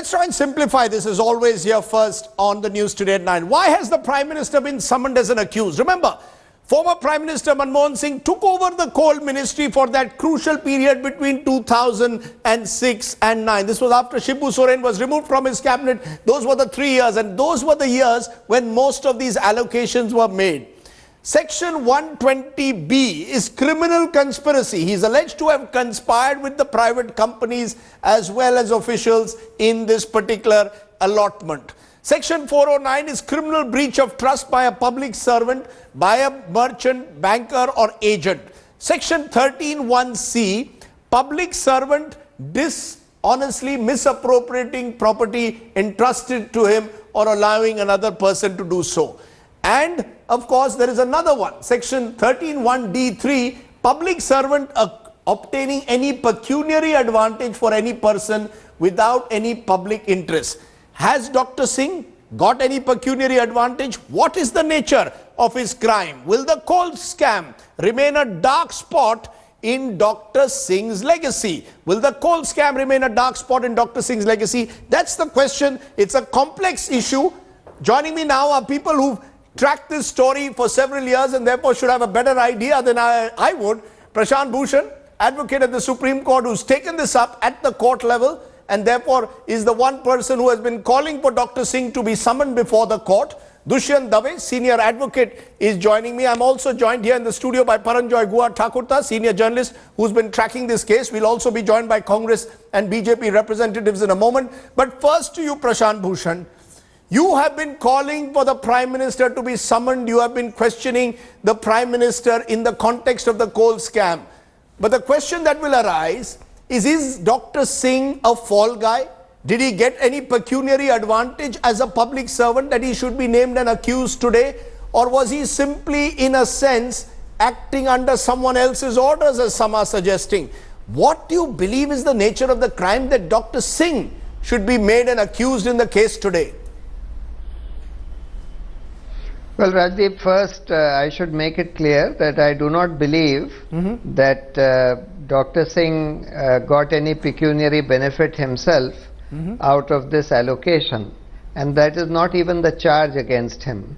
let's try and simplify this as always here first on the news today at 9. Why has the Prime Minister been summoned as an accused? Remember, former Prime Minister Manmohan Singh took over the coal ministry for that crucial period between 2006 and 9. This was after Shibu Soren was removed from his cabinet. Those were the 3 years, and those were the years when most of these allocations were made. Section 120B is criminal conspiracy. He is alleged to have conspired with the private companies as well as officials in this particular allotment. Section 409 is criminal breach of trust by a public servant, by a merchant, banker or agent. Section 131C, public servant dishonestly misappropriating property entrusted to him or allowing another person to do so. And of course, there is another one, section 131D3, public servant obtaining any pecuniary advantage for any person without any public interest. Has Dr. Singh got any pecuniary advantage? What is the nature of his crime? Will the coal scam remain a dark spot in Dr. Singh's legacy? Will the coal scam remain a dark spot in Dr. Singh's legacy? That's the question. It's a complex issue. Joining me now are people who've tracked this story for several years and therefore should have a better idea than I would. Prashant Bhushan, advocate at the Supreme Court, who's taken this up at the court level and therefore is the one person who has been calling for Dr. Singh to be summoned before the court. Dushyant Dave, senior advocate, is joining me. I'm also joined here in the studio by Paranjoy Guha Thakurta, senior journalist who's been tracking this case. We'll also be joined by Congress and BJP representatives in a moment. But first to you, Prashant Bhushan. You have been calling for the Prime Minister to be summoned. You have been questioning the Prime Minister in the context of the coal scam. But the question that will arise is Dr. Singh a fall guy? Did he get any pecuniary advantage as a public servant that he should be named and accused today? Or was he simply, in a sense, acting under someone else's orders, as some are suggesting? What do you believe is the nature of the crime that Dr. Singh should be made and accused in the case today? Well, Rajdeep, first I should make it clear that I do not believe that Dr. Singh got any pecuniary benefit himself out of this allocation, and that is not even the charge against him.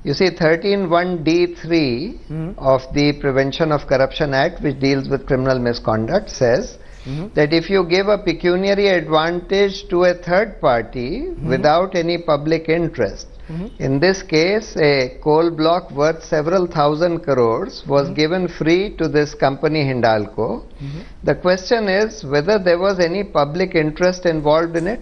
You see, 131D3 of the Prevention of Corruption Act, which deals with criminal misconduct, says that if you give a pecuniary advantage to a third party without any public interest, in this case, a coal block worth several thousand crores was given free to this company Hindalco. The question is whether there was any public interest involved in it,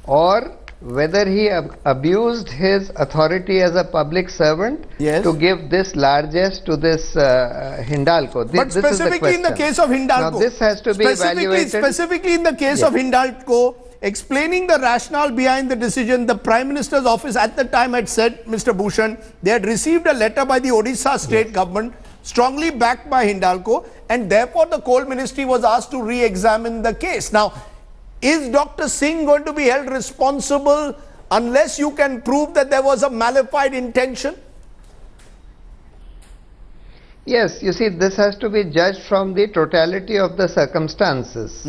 or whether he abused his authority as a public servant to give this largesse to this Hindalco. But specifically in the case of Hindalco, now this has to be evaluated. Specifically in the case of Hindalco, explaining the rationale behind the decision, the Prime Minister's office at the time had said, Mr. Bhushan, they had received a letter by the Odisha state government strongly backed by Hindalco, and therefore the coal ministry was asked to re-examine the case. Now, is Dr. Singh going to be held responsible unless you can prove that there was a malified intention? Yes, you see, this has to be judged from the totality of the circumstances.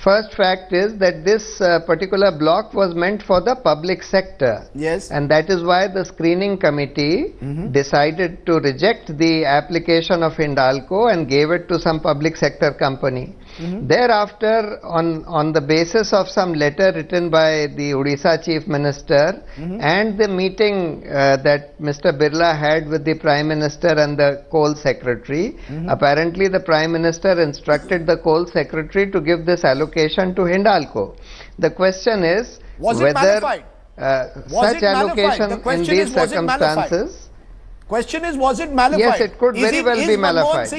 First fact is that this particular block was meant for the public sector. Yes. And that is why the screening committee decided to reject the application of Hindalco and gave it to some public sector company. Thereafter, on the basis of some letter written by the Odisha Chief Minister and the meeting that Mr. Birla had with the Prime Minister and the Coal Secretary, apparently the Prime Minister instructed the Coal Secretary to give this allocation to Hindalco. The question is whether such allocation in these circumstances... Question is, was it malified? Yes, it could very well be malified.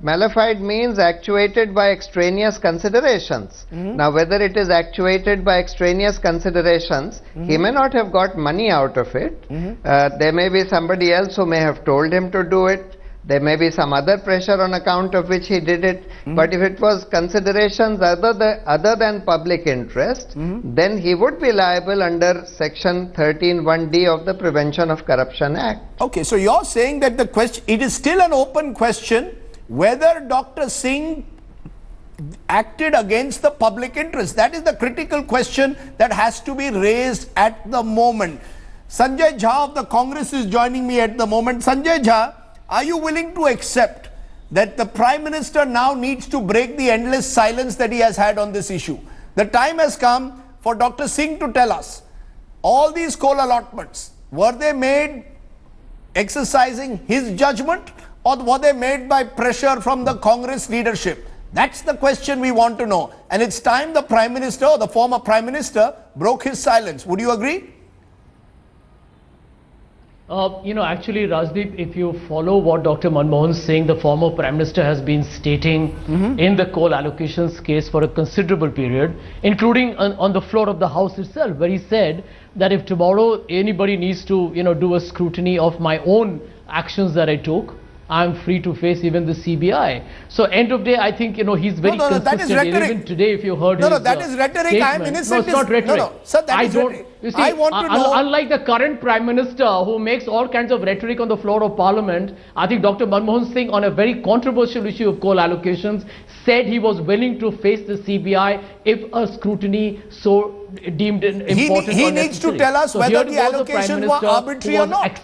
Malified means actuated by extraneous considerations. Now, whether it is actuated by extraneous considerations, he may not have got money out of it. There may be somebody else who may have told him to do it. There may be some other pressure on account of which he did it. But if it was considerations other than public interest, then he would be liable under Section 131D of the Prevention of Corruption Act. Okay, so you're saying that the question, it is still an open question whether Dr. Singh acted against the public interest? That is the critical question that has to be raised at the moment. Sanjay Jha of the Congress is joining me at the moment. Sanjay Jha, are you willing to accept that the Prime Minister now needs to break the endless silence that he has had on this issue? The time has come for Dr. Singh to tell us, all these coal allotments, were they made exercising his judgment, or were they made by pressure from the Congress leadership? That's the question we want to know. And it's time the Prime Minister, or the former Prime Minister, broke his silence. Would you agree? Actually, Rajdeep, if you follow what Dr. Manmohan Singh, the former Prime Minister, has been stating in the coal allocations case for a considerable period, including on the floor of the House itself, where he said that if tomorrow anybody needs to, do a scrutiny of my own actions that I took, I'm free to face even the CBI. So end of day, I think, he's very consistent. That is rhetoric. Even today, if you heard that is rhetoric. I am innocent. No, it's not rhetoric. Sir, that is rhetoric. You see, I want to know. Unlike the current Prime Minister, who makes all kinds of rhetoric on the floor of Parliament, I think Dr. Manmohan Singh, on a very controversial issue of coal allocations, said he was willing to face the CBI if a scrutiny so deemed important. He needs to tell us whether the allocations were arbitrary or not.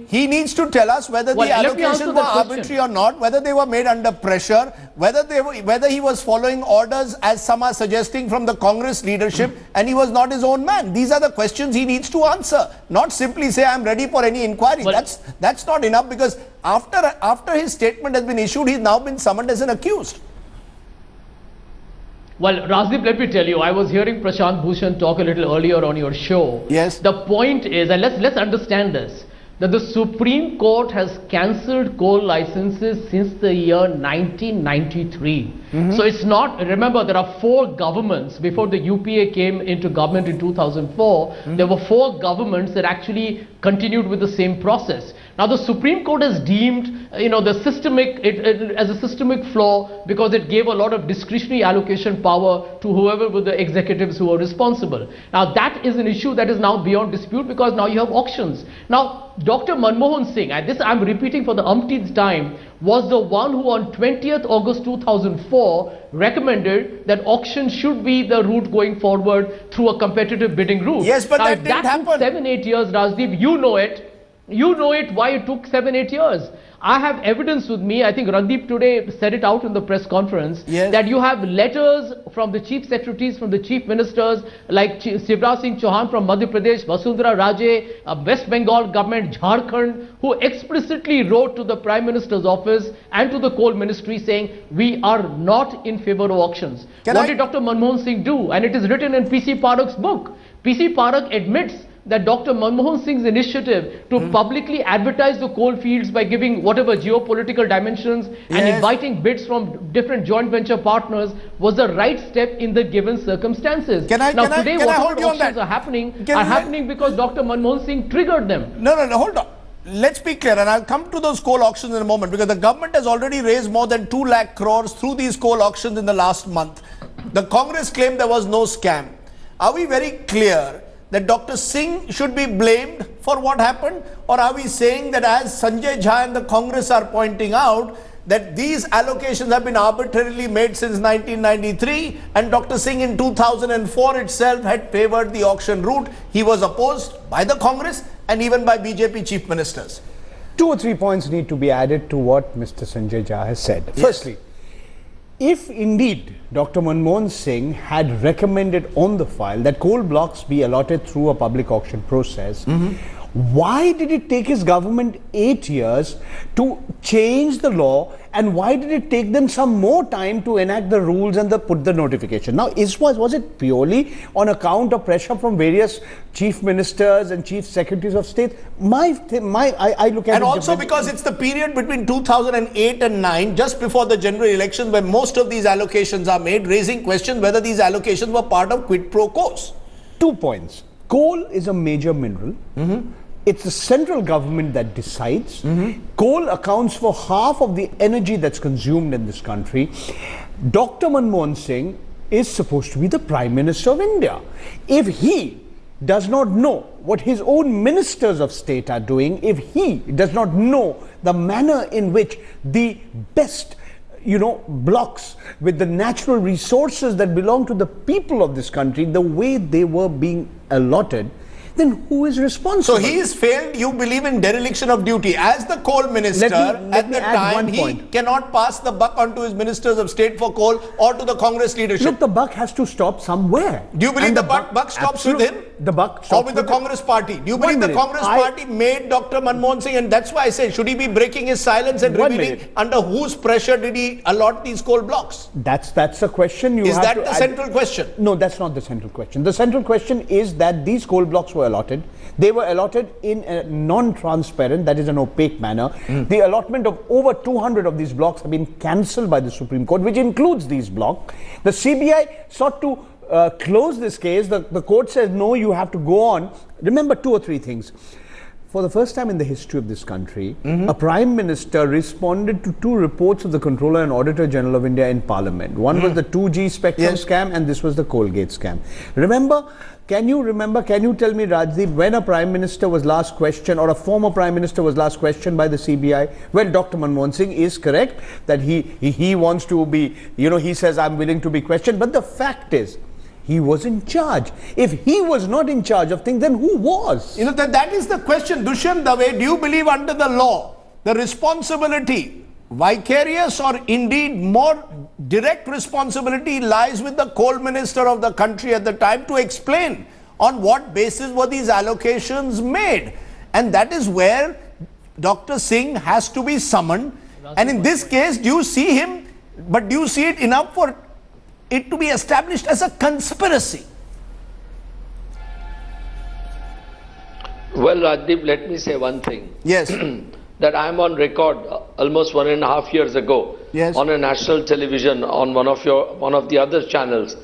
He needs to tell us whether the allocations were arbitrary or not, whether they were made under pressure, whether he was following orders, as some are suggesting, from the Congress leadership, and he was not his own man. These are the questions he needs to answer, not simply say, I'm ready for any inquiry. That's not enough, because after his statement has been issued, he's now been summoned as an accused. Well, Rajdeep, let me tell you, I was hearing Prashant Bhushan talk a little earlier on your show. Yes. The point is, and let's understand this, that the Supreme Court has cancelled coal licenses since the year 1993. So it's not, remember, there are 4 governments before the UPA came into government in 2004. There were 4 governments that actually continued with the same process. Now the Supreme Court has deemed, the systemic as a systemic flaw, because it gave a lot of discretionary allocation power to whoever were the executives who were responsible. Now that is an issue that is now beyond dispute, because now you have auctions. Now Dr. Manmohan Singh, and this I'm repeating for the umpteenth time, was the one who on 20th August 2004 recommended that auction should be the route going forward through a competitive bidding route. Yes, but that didn't happen. Took 7-8 years, Rajdeep, you know it. You know it, why it took 7-8 years. I have evidence with me. I think Rajdeep today said it out in the press conference, that you have letters from the chief secretaries, from the chief ministers, like Shivraj Singh Chauhan from Madhya Pradesh, Vasundhara Raje, West Bengal government, Jharkhand, who explicitly wrote to the Prime Minister's office and to the coal ministry saying, we are not in favor of auctions. What did Dr. Manmohan Singh do? And it is written in PC Parak's book. PC Parak admits that Dr. Manmohan Singh's initiative to publicly advertise the coal fields by giving whatever geopolitical dimensions and inviting bids from different joint venture partners was the right step in the given circumstances. Today, whatever auctions are happening because Dr. Manmohan Singh triggered them. No, hold on. Let's be clear, and I'll come to those coal auctions in a moment, because the government has already raised more than 2 lakh crores through these coal auctions in the last month. The Congress claimed there was no scam. Are we very clear that Dr. Singh should be blamed for what happened? Or are we saying that, as Sanjay Jha and the Congress are pointing out, that these allocations have been arbitrarily made since 1993, and Dr. Singh in 2004 itself had favored the auction route? He was opposed by the Congress and even by BJP chief ministers. 2 or 3 points need to be added to what Mr. Sanjay Jha has said. Firstly, if indeed Dr. Manmohan Singh had recommended on the file that coal blocks be allotted through a public auction process, why did it take his government 8 years to change the law, and why did it take them some more time to enact the rules and put the notification? Now, was it purely on account of pressure from various chief ministers and chief secretaries of state? I look at it. And also because it's the period between 2008 and 9, just before the general elections, where most of these allocations are made, raising questions whether these allocations were part of quid pro quos. 2 points. Coal is a major mineral. It's the central government that decides. Coal accounts for half of the energy that's consumed in this country. Dr. Manmohan Singh is supposed to be the Prime Minister of India. If he does not know what his own ministers of state are doing, if he does not know the manner in which the best blocks with the natural resources that belong to the people of this country the way they were being allotted, then who is responsible? So he has failed, you believe, in dereliction of duty. As the coal minister, let me at the add time, one he point. cannot pass the buck on to his ministers of state for coal or to the Congress leadership. Look, the buck has to stop somewhere. Do you believe And the buck stops with him? The buck Or stops with the Congress party? Do you believe the Congress party made Dr. Manmohan Singh, and that's why I say, should he be breaking his silence and revealing under whose pressure did he allot these coal blocks? That's a question you Is have that to the central question? No, that's not the central question. The central question is that these coal blocks were allotted. They were allotted in a non-transparent, that is an opaque manner. The allotment of over 200 of these blocks have been cancelled by the Supreme Court, which includes these blocks. The CBI sought to close this case. The court says, no, you have to go on. Remember two or three things. For the first time in the history of this country, a Prime Minister responded to two reports of the Controller and Auditor General of India in Parliament. One was the 2G spectrum scam, and this was the Colgate scam. Can you tell me, Rajdeep, when a Prime Minister was last questioned, or a former Prime Minister was last questioned by the CBI? Well, Dr. Manmohan Singh is correct that he wants to be, he says, I'm willing to be questioned. But the fact is, he was in charge. If he was not in charge of things, then who was? That is the question. Dushyant Dave, do you believe under the law, the responsibility, vicarious or indeed more direct responsibility, lies with the coal minister of the country at the time to explain on what basis were these allocations made? And that is where Dr. Singh has to be summoned. And in this case, do you see him, but do you see it enough for it to be established as a conspiracy? Well, Rajdeep, let me say one thing. Yes. That I am on record almost 1.5 years ago on a national television on one of the other channels,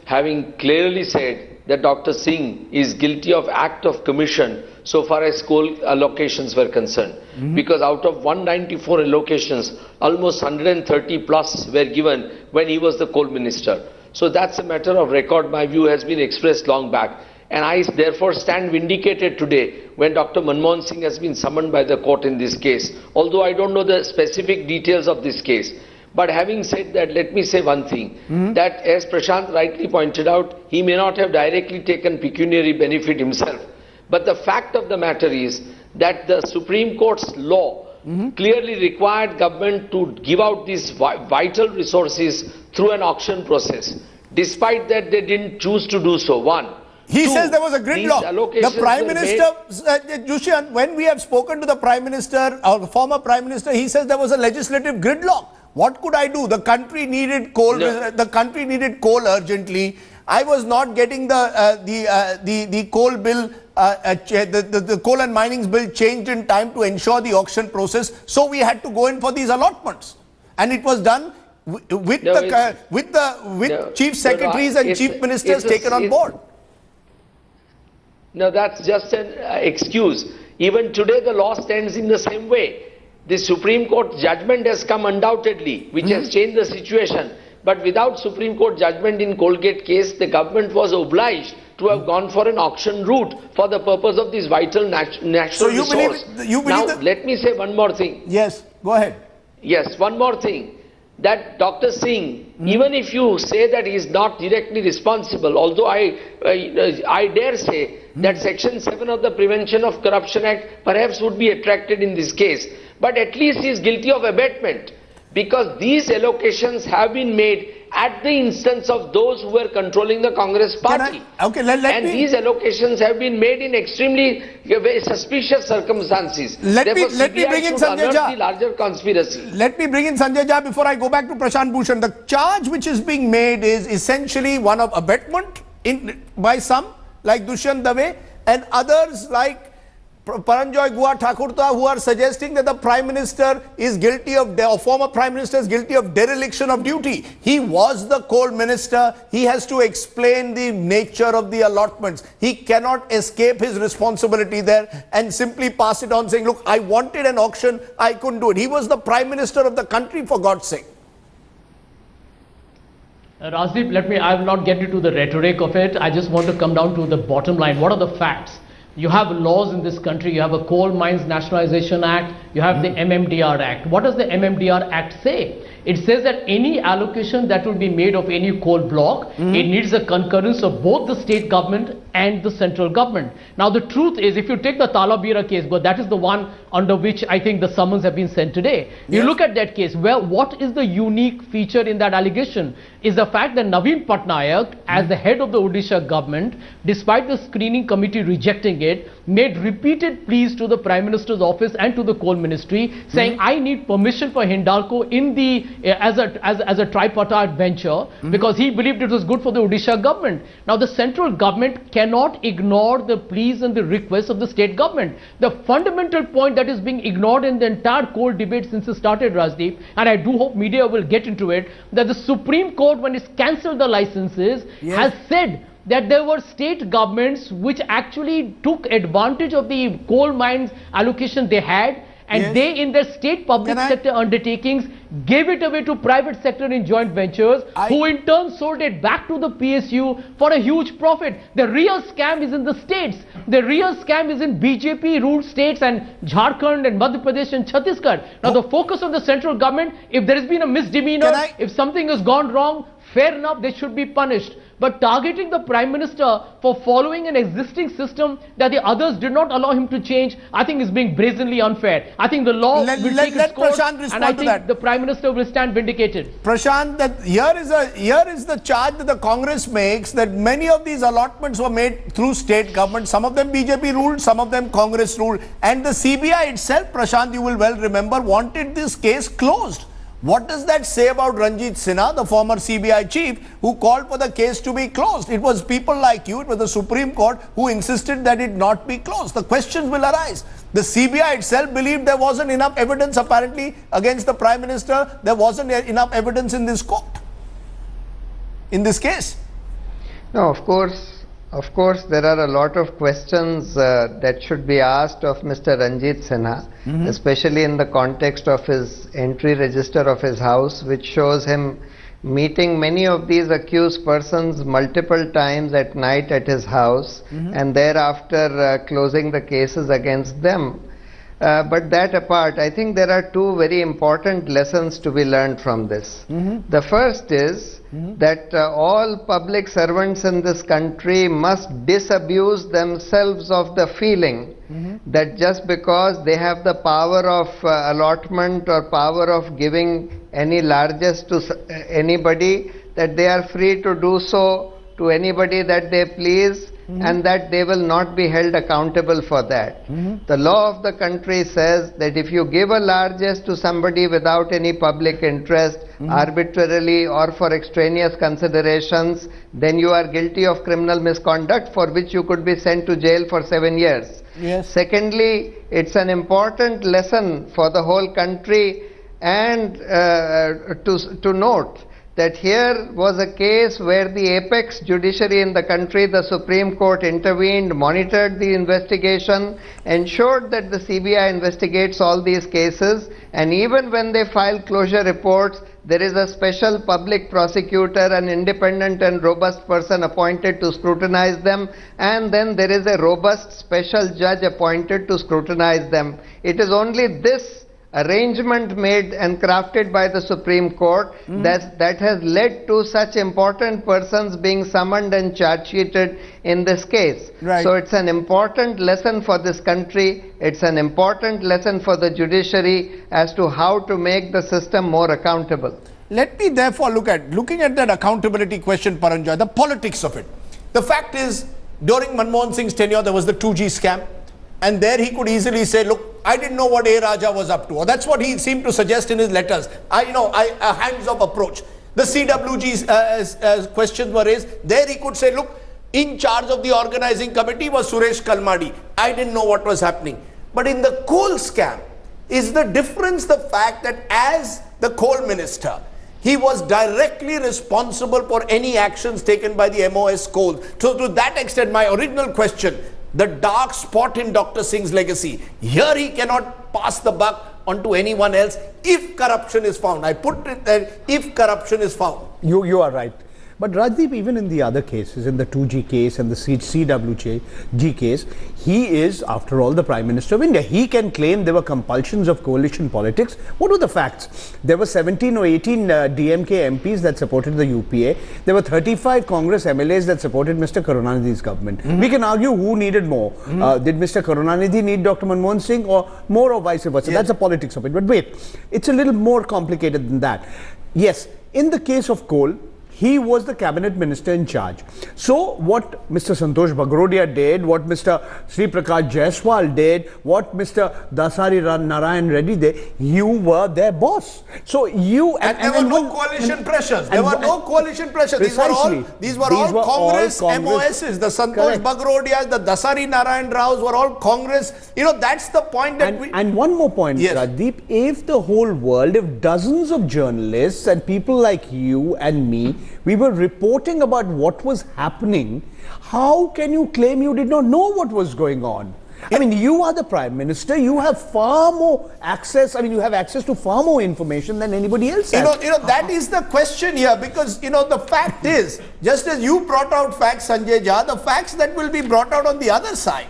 having clearly said that Dr. Singh is guilty of act of commission so far as coal allocations were concerned. Because out of 194 allocations, almost 130 plus were given when he was the coal minister. So that's a matter of record. My view has been expressed long back. And I therefore stand vindicated today when Dr. Manmohan Singh has been summoned by the court in this case. Although I don't know the specific details of this case. But having said that, let me say one thing, that as Prashant rightly pointed out, he may not have directly taken pecuniary benefit himself. But the fact of the matter is that the Supreme Court's law clearly required government to give out these vital resources through an auction process. Despite that, they didn't choose to do so. One. He says there was a gridlock. The Prime Minister, Dushyant, when we have spoken to the Prime Minister or the former Prime Minister, he says there was a legislative gridlock. What could I do? The country needed coal. The country needed coal urgently. I was not getting the coal bill, the coal and minings bill changed in time to ensure the auction process. So we had to go in for these allotments, and it was done with chief secretaries and chief ministers taken on board. No, that's just an excuse. Even today, the law stands in the same way. The Supreme Court judgment has come undoubtedly, which has changed the situation. But without Supreme Court judgment in Colgate case, the government was obliged to have gone for an auction route for the purpose of this vital national resource. Now, let me say one more thing. Yes, go ahead. Yes, one more thing. That Dr. Singh, even if you say that he is not directly responsible, although I dare say that Section 7 of the Prevention of Corruption Act perhaps would be attracted in this case, but at least he is guilty of abetment, because these allocations have been made at the instance of those who were controlling the Congress party. These allocations have been made in extremely suspicious circumstances. Let me bring in Sanjay Jha. The larger conspiracy. Let me bring in Sanjay Jha before I go back to Prashant Bhushan. The charge which is being made is essentially one of abetment by some, like Dushyant Dave, and others like Paranjoy Guha Thakurta, who are suggesting that the Prime Minister is guilty of, or former Prime Minister is guilty of dereliction of duty. He was the coal minister. He has to explain the nature of the allotments. He cannot escape his responsibility there and simply pass it on saying, look, I wanted an auction, I couldn't do it. He was the Prime Minister of the country, for God's sake. Rajdeep, I will not get into the rhetoric of it. I just want to come down to the bottom line. What are the facts? You have laws in this country. You have a Coal Mines Nationalization Act. You have the MMDR Act. What does the MMDR Act say? It says that any allocation that will be made of any coal block, it needs a concurrence of both the state government and the central government. Now the truth is, if you take the Talabira case, but that is the one under which I think the summons have been sent today. You look at that case, well, what is the unique feature in that allegation? Is the fact that Naveen Patnaik, as the head of the Odisha government, despite the screening committee rejecting it, made repeated pleas to the Prime Minister's office and to the Coal Ministry, saying, I need permission for Hindalco in the as a tripartite venture, because he believed it was good for the Odisha government. Now the central government cannot ignore the pleas and the requests of the state government. The fundamental point that is being ignored in the entire coal debate since it started, Rajdeep, and I do hope media will get into it, that the Supreme Court, when it's cancelled the licenses, has said that there were state governments which actually took advantage of the coal mines allocation they had, and they in their state public sector undertakings gave it away to private sector in joint ventures, who in turn sold it back to the PSU for a huge profit. The real scam is in the states. The real scam is in BJP ruled states and Jharkhand and Madhya Pradesh and Chhattisgarh. Now the focus of the central government, if there has been a misdemeanor, if something has gone wrong, fair enough, they should be punished. But targeting the Prime Minister for following an existing system that the others did not allow him to change, I think is being brazenly unfair. I think the law will take its course, and I think the Prime Minister will stand vindicated. Prashant, that here is the charge that the Congress makes, that many of these allotments were made through state government. Some of them BJP ruled, some of them Congress ruled. And the CBI itself, Prashant, you will well remember, wanted this case closed. What does that say about Ranjit Sinha, the former CBI chief, who called for the case to be closed? It was people like you, it was the Supreme Court who insisted that it not be closed. The questions will arise. The CBI itself believed there wasn't enough evidence apparently against the Prime Minister. There wasn't enough evidence in this court, in this case. No, of course, there are a lot of questions that should be asked of Mr. Ranjit Sinha, especially in the context of his entry register of his house, which shows him meeting many of these accused persons multiple times at night at his house, and thereafter closing the cases against them. But that apart, I think there are two very important lessons to be learned from this. The first is that all public servants in this country must disabuse themselves of the feeling that just because they have the power of allotment or power of giving any largesse to anybody, that they are free to do so to anybody that they please, and that they will not be held accountable for that. The law of the country says that if you give a largesse to somebody without any public interest, arbitrarily or for extraneous considerations, then you are guilty of criminal misconduct for which you could be sent to jail for 7 years. Secondly, it's an important lesson for the whole country and to note that here was a case where the apex judiciary in the country, the Supreme Court, intervened, monitored the investigation, ensured that the CBI investigates all these cases, and even when they file closure reports, there is a special public prosecutor, an independent and robust person appointed to scrutinize them, and then there is a robust special judge appointed to scrutinize them. It is only this arrangement made and crafted by the Supreme Court that has led to such important persons being summoned and charge sheeted in this case. So it's an important lesson for this country, it's an important lesson for the judiciary as to how to make the system more accountable. Let me therefore looking at that accountability question, Paranjoy, the politics of it. The fact is, during Manmohan Singh's tenure, there was the 2G scam. And there he could easily say, look, I didn't know what A. Raja was up to. Or that's what he seemed to suggest in his letters. A hands-off approach. The CWG's questions were raised. There he could say, look, in charge of the organizing committee was Suresh Kalmadi. I didn't know what was happening. But in the coal scam, is the difference the fact that as the coal minister, he was directly responsible for any actions taken by the MOS coal. So to that extent, my original question, the dark spot in Dr. Singh's legacy. Here he cannot pass the buck onto anyone else if corruption is found. I put it there, if corruption is found. You are right. But Rajdeep, even in the other cases, in the 2G case and the CWG case, he is, after all, the Prime Minister of India. He can claim there were compulsions of coalition politics. What were the facts? There were 17 or 18 DMK MPs that supported the UPA. There were 35 Congress MLAs that supported Mr. Karunanidhi's government. We can argue who needed more. Did Mr. Karunanidhi need Dr. Manmohan Singh or more, or vice versa? That's the politics of it. But wait, it's a little more complicated than that. Yes, in the case of coal, he was the cabinet minister in charge. So what Mr. Santosh Bagrodia did, what Mr. Sri Prakash Jaiswal did, what Mr. Dasari Narayan Reddy did, you were their boss. So you and there were no coalition pressures. There were no coalition pressures. These were all Congress MOSs. The Santosh Bagrodias, the Dasari Narayan Raos were all Congress. You know, that's the point that and one more point, Rajdeep. If the whole world, if dozens of journalists and people like you and me, we were reporting about what was happening, how can you claim you did not know what was going on? I mean, you are the Prime Minister, you have far more access, you have access to far more information than anybody else has. You know, that is the question here, because, the fact is, just as you brought out facts, Sanjay Jha, the facts that will be brought out on the other side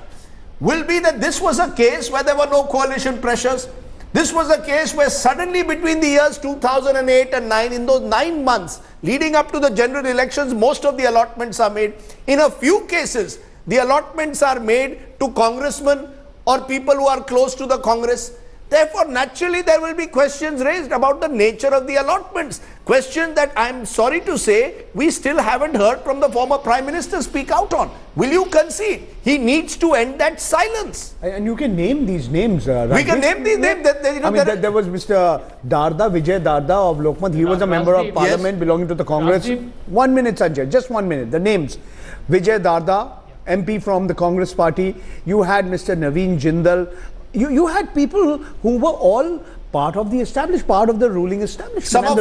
will be that this was a case where there were no coalition pressures. This was a case where suddenly between the years 2008 and 9, in those 9 months leading up to the general elections, most of the allotments are made. In a few cases, the allotments are made to congressmen or people who are close to the Congress. Therefore, naturally, there will be questions raised about the nature of the allotments. Questions that I'm sorry to say, we still haven't heard from the former Prime Minister speak out on. Will you concede? He needs to end that silence. And you can name these names. We can name these names. There was Mr. Darda, Vijay Darda of Lokmat. He was a member of parliament belonging to the Congress. Rajdeep. 1 minute, Sanjay. Just 1 minute. The names. Vijay Darda, MP from the Congress party. You had Mr. Naveen Jindal. You had people who were all part of the established, part of the ruling establishment. Some of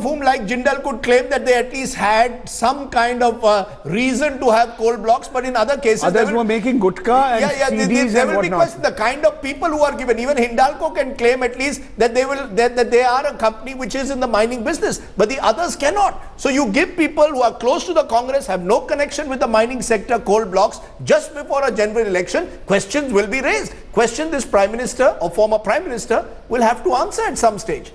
whom, like Jindal, could claim that they at least had some kind of reason to have coal blocks, but in other cases, others were making gutka and CDs there and will be whatnot. questions. The kind of people who are given, even Hindalco can claim at least that they are a company which is in the mining business, but the others cannot. So you give people who are close to the Congress, have no connection with the mining sector, coal blocks, just before a general election, questions will be raised. Question this Prime Minister or former Prime Minister will have to answer at some stage.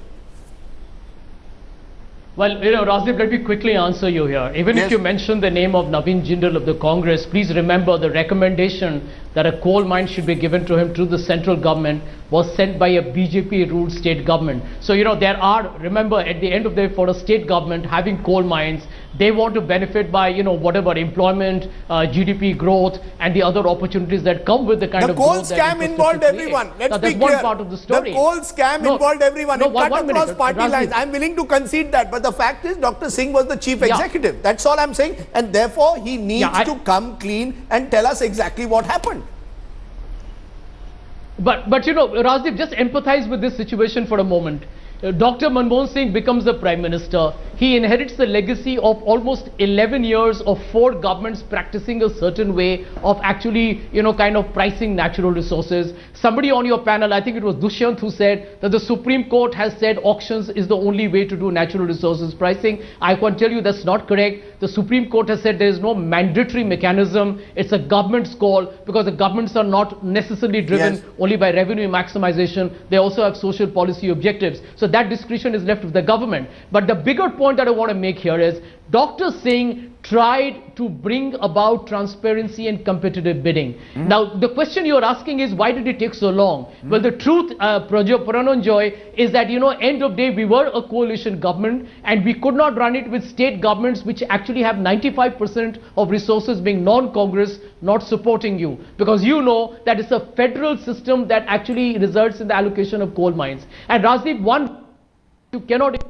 Well, Rajdeep, let me quickly answer you here. Even if you mention the name of Naveen Jindal of the Congress, please remember the recommendation that a coal mine should be given to him through the central government was sent by a BJP-ruled state government. So, there are, remember, at the end of the day, for a state government having coal mines, they want to benefit by, whatever employment, GDP growth, and the other opportunities that come with the kind of growth. The coal scam involved everyone. Let's be clear. One part of the story. The coal scam involved everyone. It cut across party lines. I'm willing to concede that. But the fact is, Dr. Singh was the chief executive. That's all I'm saying. And therefore, he needs to come clean and tell us exactly what happened. But Rajdeep, just empathize with this situation for a moment. Dr. Manmohan Singh becomes the Prime Minister. He inherits the legacy of almost 11 years of 4 governments practicing a certain way of actually, kind of pricing natural resources. Somebody on your panel, I think it was Dushyant, who said that the Supreme Court has said auctions is the only way to do natural resources pricing. I can tell you that's not correct. The Supreme Court has said there is no mandatory mechanism. It's a government's call, because the governments are not necessarily driven only by revenue maximization. They also have social policy objectives. So that discretion is left with the government. But the bigger point that I want to make here is Dr. Singh tried to bring about transparency and competitive bidding. Now, the question you're asking is, why did it take so long? Well, the truth, Prananjoy, is that, end of day, we were a coalition government and we could not run it with state governments which actually have 95% of resources being non-Congress, not supporting you. Because that it's a federal system that actually results in the allocation of coal mines. And Rajdeep, you cannot